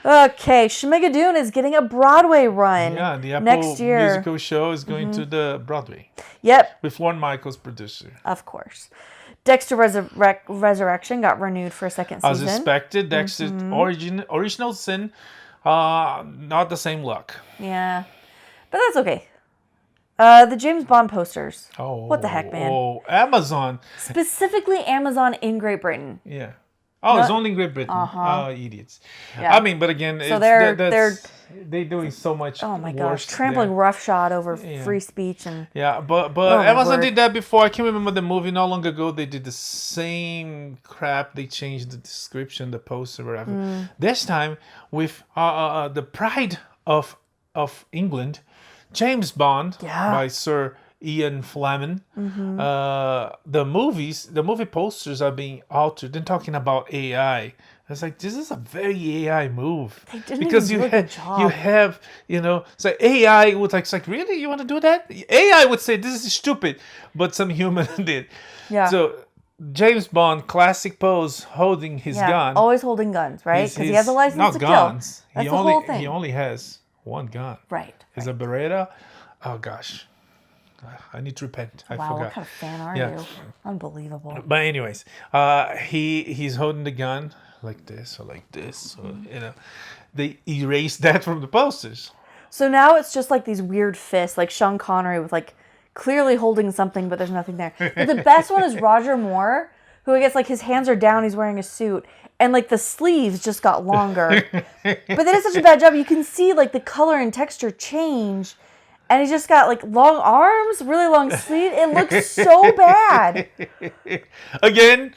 Okay, Shmigadoon is getting a Broadway run. Yeah, the Apple next year. musical show is going to the Broadway. Yep. With Lorne Michaels producer. Of course. Dexter Resurrection got renewed for a second season. As expected, Dexter's original sin, not the same luck. Yeah, but that's okay. The James Bond posters. Oh, what the heck, man? Oh, Amazon. Specifically Amazon in Great Britain. Yeah. Oh, it's only in Great Britain. Idiots. Yeah. I mean, but again, so they're doing so much. Oh my gosh, trampling roughshod over free speech and. Yeah, but Amazon did that before. I can't remember the movie. Not long ago, they did the same crap. They changed the description, the poster, whatever. This time with the Pride of England. James Bond by Sir Ian Fleming. The movie posters are being altered. They're talking about AI. It's like, this is a very AI move. They didn't because even do a good job. You have, so AI would like, it's like, really? You want to do that? AI would say, this is stupid. But some human did. Yeah. So James Bond, classic pose, holding his gun. Always holding guns, right? Because he has a license to kill. That's the whole thing. He only has one gun. Right. Is a Beretta. Oh gosh, I need to repent. I forgot. What kind of fan are you? Unbelievable. But anyways, he's holding the gun like this or like this. Or, they erased that from the posters. So now it's just like these weird fists, like Sean Connery with like clearly holding something, but there's nothing there. But the best one is Roger Moore, who I guess like his hands are down, he's wearing a suit. And like the sleeves just got longer. But they did such a bad job. You can see like the color and texture change. And he's just got like long arms, really long sleeves. It looks so bad. Again,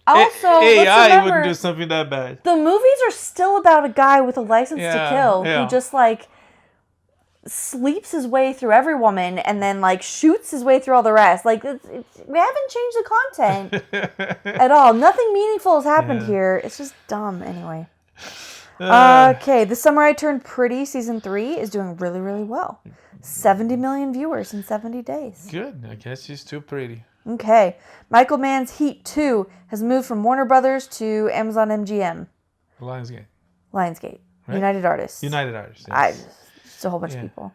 also, AI wouldn't do something that bad. The movies are still about a guy with a license to kill who just like sleeps his way through every woman and then like shoots his way through all the rest. Like we haven't changed the content at all. Nothing meaningful has happened here. It's just dumb anyway. Okay, The Summer I Turned Pretty season 3 is doing really, really well. 70 million viewers in 70 days. Good. I guess she's too pretty. Okay. Michael Mann's Heat 2 has moved from Warner Brothers to Amazon MGM. Lionsgate. Right? United Artists. Yes. It's a whole bunch of people.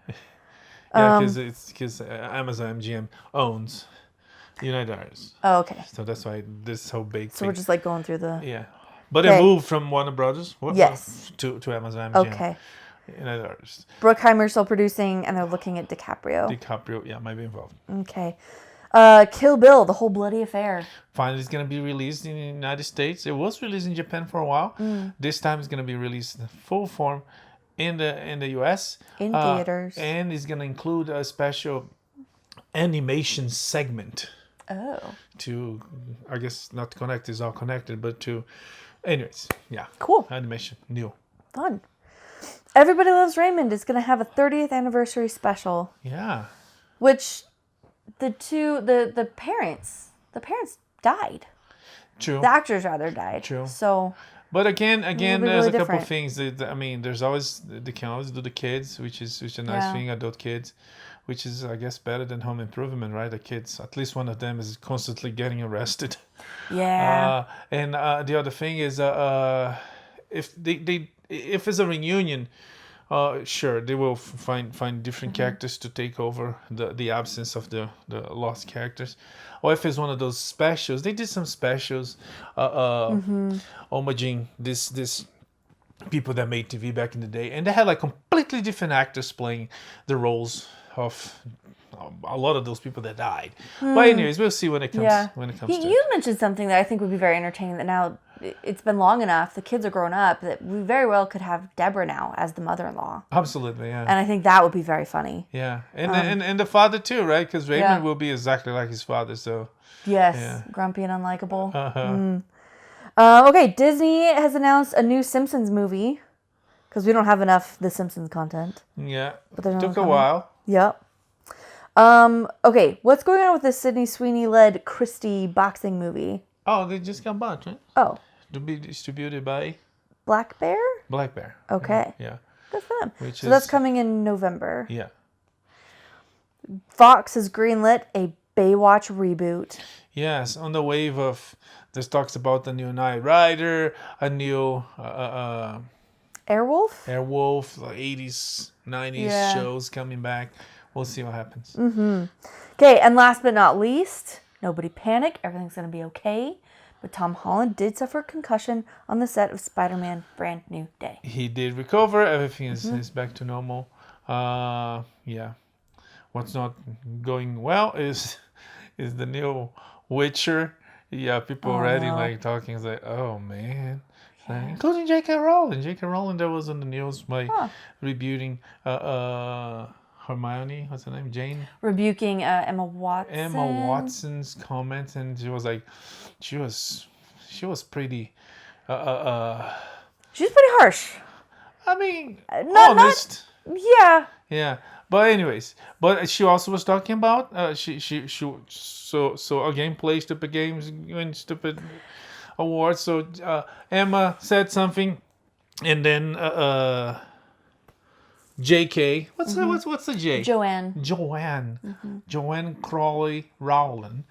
Yeah, because Amazon MGM owns United Artists. Oh, okay. So that's why this is so big. So we're just like going through the... Yeah. But it moved from Warner Brothers to Amazon MGM. Okay. United Artists. Bruckheimer's still producing, and they're looking at DiCaprio, might be involved. Okay. Kill Bill, The Whole Bloody Affair. Finally, it's going to be released in the United States. It was released in Japan for a while. This time it's going to be released in full form in the US. In theaters. And it's going to include a special animation segment. Oh. To, I guess, not connect is all connected, but to, anyways, yeah. Cool. Animation, new. Fun. Everybody Loves Raymond is going to have a 30th anniversary special. Yeah. Which the parents died. True. The actors rather died. True. So. But again, really there's a couple different. of things that, I mean, there's always, they can always do the kids, which is a nice thing, adult kids, which is, I guess, better than Home Improvement, right? The kids, at least one of them is constantly getting arrested. Yeah. And the other thing is, if if it's a reunion, sure, they will find different characters to take over the absence of the lost characters. Or if it's one of those specials, they did some specials, homaging this people that made TV back in the day, and they had like completely different actors playing the roles of a lot of those people that died. But anyways, we'll see when it comes. Yeah. When it comes to You mentioned something that I think would be very entertaining. That now it's been long enough, the kids are grown up, that we very well could have Deborah now as the mother-in-law. Absolutely, yeah. And I think that would be very funny. Yeah, and the father too, right? Because Raymond Yeah. will be exactly like his father. So Yes, Yeah. grumpy and unlikable. uh-huh. Okay, Disney has announced a new Simpsons movie because we don't have enough The Simpsons content. Yeah, But there's took another a coming. while. Yep. Okay, what's going on with this Sydney Sweeney-led Christie boxing movie? Oh, they just got bought, right? Oh, To be distributed by Black Bear? Black Bear. Okay. Yeah, Good for them. Which So that's is- coming in November. yeah. Fox has greenlit a Baywatch reboot. Yes, on the wave of there's talks about the new Knight Rider, a new Airwolf? Airwolf, like 80s, 90s Yeah. shows coming back. We'll see what happens. Okay, and last but not least, nobody panic. Everything's going to be okay. But Tom Holland did suffer a concussion on the set of Spider-Man Brand New Day. He did recover. Everything is back to normal. Yeah. What's not going well is the new Witcher. Yeah, people already no. like talking. It's like, oh man. Like, including J.K. Rowling. J.K. Rowling, that was on the news by rebooting Hermione. What's her name? Jane. Rebuking Emma Watson. Emma Watson's comments, and she was like, she was pretty. She's pretty harsh. I mean, Not- honest. Yeah. Yeah, but anyways, but she also was talking about so again play stupid games, win stupid awards. So Emma said something, and then J.K. What's the J? Joanne. Joanne Crawley Rowland.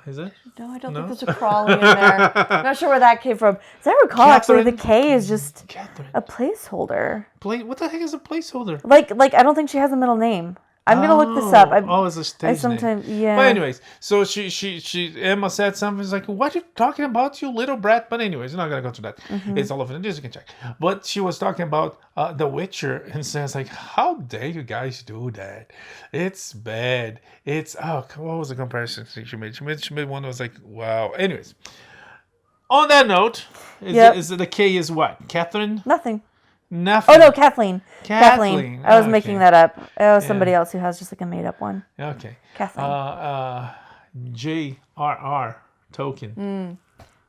Is it? No, I don't think there's a Crawley in there. I'm not sure where that came from. As I recall, actually, the K is just Catherine. a placeholder. What the heck is a placeholder? Like I don't think she has a middle name. I'm gonna look this up. It's a stage I sometimes name. yeah. But anyways, so she Emma said something. It's like, what are you talking about, you little brat? But anyways, we're not gonna go to that. It's all over the news. You can check. But she was talking about The Witcher and says like, how dare you guys do that? It's bad. It's what was the comparison she made? She made one that was like, wow. Anyways, on that note, is the K is what? Catherine? Nothing. Nothing. Oh no, Kathleen. Kathleen. I was Okay. making that up. It was somebody else who has just like a made up one. Okay. Kathleen. J.R.R. Tolkien.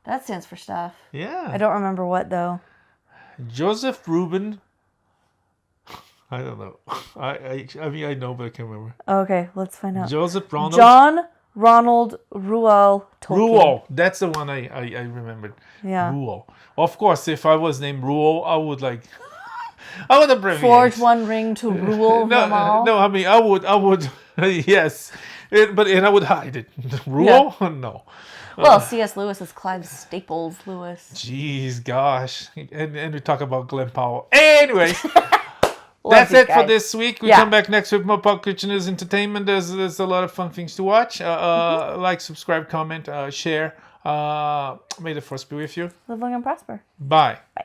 That stands for stuff. Yeah. I don't remember what though. Joseph Reuben. I don't know. I mean I know, but I can't remember. Okay, let's find out. Joseph Ronald. John Ronald Reuel Tolkien. Ruel. That's the one I remembered. Yeah. Ruel. Of course, if I was named Ruel, I would like. I would abbreviate. Forge one ring to rule them all. No. I mean, I would. Yes, but I would hide it. Ruel? No. Well, C.S. Lewis is Clive Staples Lewis. Jeez, gosh, and we talk about Glen Powell. Anyways. Love That's this it for guy. this week. We Yeah. come back next week with more Pop Culture News Entertainment. There's a lot of fun things to watch. Like, subscribe, comment, share. May the force be with you. Live long and prosper. Bye. Bye.